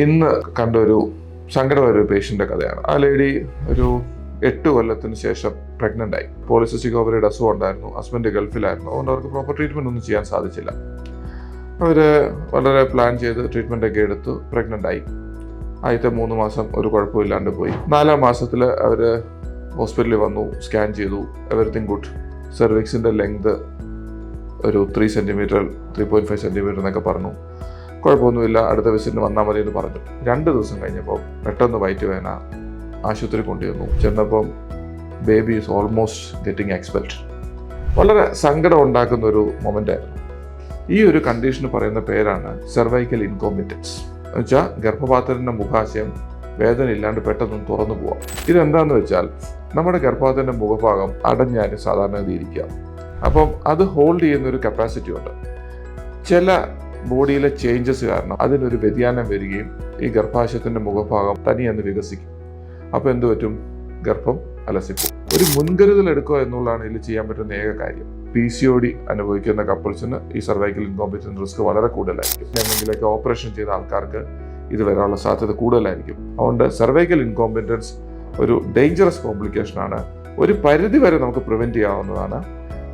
ഇന്ന് കണ്ടൊരു സങ്കടമൊരു പേഷ്യൻ്റെ കഥയാണ്. ആ ലേഡി ഒരു 8 കൊല്ലത്തിന് ശേഷം പ്രഗ്നൻ്റ് ആയി. പോളിസിസ്റ്റിക് ഓവറിയുടെ അസുഖം ഉണ്ടായിരുന്നു. ഹസ്ബൻഡ് ഗൾഫിലായിരുന്നു. അതുകൊണ്ട് അവർക്ക് പ്രോപ്പർ ട്രീറ്റ്മെൻറ്റ് ഒന്നും ചെയ്യാൻ സാധിച്ചില്ല. അവർ വളരെ പ്ലാൻ ചെയ്ത് ട്രീറ്റ്മെൻ്റ് ഒക്കെ എടുത്തു. പ്രഗ്നൻ്റ് ആയി. ആദ്യത്തെ 3 മാസം ഒരു കുഴപ്പമില്ലാണ്ട് പോയി. 4-ാം മാസത്തിൽ അവർ ഹോസ്പിറ്റലിൽ വന്നു, സ്കാൻ ചെയ്തു, എവറിത്തിങ് ഗുഡ്. സെർവിക്സിൻ്റെ ലെങ്ത് ഒരു 3 സെൻറ്റിമീറ്റർ 3.5 സെൻറ്റിമീറ്റർ എന്നൊക്കെ പറഞ്ഞു. കുഴപ്പമൊന്നുമില്ല, അടുത്ത വിസിറ്റിന് വന്നാൽ മതി എന്ന് പറഞ്ഞു. 2 ദിവസം കഴിഞ്ഞപ്പോൾ പെട്ടെന്ന് വയറ്റുവേദന, ആശുപത്രി കൊണ്ടുവന്നു. ചെന്നപ്പം baby is almost getting expelled. വളരെ സങ്കടം ഉണ്ടാക്കുന്ന ഒരു മൊമെൻ്റ് ആയിരുന്നു. ഈ ഒരു കണ്ടീഷന് പറയുന്ന പേരാണ് സെർവൈക്കൽ ഇൻകോമ്പിറ്റൻസ്. എന്നുവെച്ചാൽ ഗർഭപാത്രത്തിൻ്റെ മുഖാശയം വേദന ഇല്ലാണ്ട് പെട്ടെന്ന് തുറന്നു പോവാം. ഇതെന്താണെന്ന് വെച്ചാൽ നമ്മുടെ ഗർഭപാത്രത്തിൻ്റെ മുഖഭാഗം അടഞ്ഞാലും സാധാരണഗതി ഇരിക്കുക. അപ്പം അത് ഹോൾഡ് ചെയ്യുന്നൊരു കപ്പാസിറ്റി ഉണ്ട്. ചില ബോഡിയിലെ ചേഞ്ചസ് കാരണം അതിനൊരു വ്യതിയാനം വരികയും ഈ ഗർഭാശയത്തിൻ്റെ മുഖഭാഗം തനിയെന്ന് വികസിക്കും. അപ്പോൾ എന്ത് പറ്റും? ഗർഭം അലസിപ്പോകും. ഒരു മുൻകരുതൽ എടുക്കുക എന്നുള്ളതാണ് ഇതിൽ ചെയ്യാൻ പറ്റുന്ന ഏക കാര്യം. PCOD അനുഭവിക്കുന്ന കപ്പിൾസിന് ഈ സർവൈക്കൽ ഇൻകോമ്പിറ്റൻസ് റിസ്ക് വളരെ കൂടുതലായിരിക്കും. എന്തെങ്കിലുമൊക്കെ ഓപ്പറേഷൻ ചെയ്ത ആൾക്കാർക്ക് ഇത് വരാനുള്ള സാധ്യത കൂടുതലായിരിക്കും. അതുകൊണ്ട് സർവൈക്കൽ ഇൻകോമ്പിറ്റൻസ് ഒരു ഡേഞ്ചറസ് കോംപ്ലിക്കേഷനാണ്. ഒരു പരിധി വരെ നമുക്ക് പ്രിവെൻറ്റ് ചെയ്യാവുന്നതാണ്.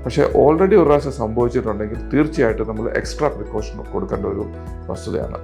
പക്ഷേ ഓൾറെഡി ഒരു പ്രാവശ്യം സംഭവിച്ചിട്ടുണ്ടെങ്കിൽ തീർച്ചയായിട്ടും നമ്മൾ എക്സ്ട്രാ പ്രിക്കോഷൻ കൊടുക്കേണ്ട ഒരു വസ്തുതയാണ്.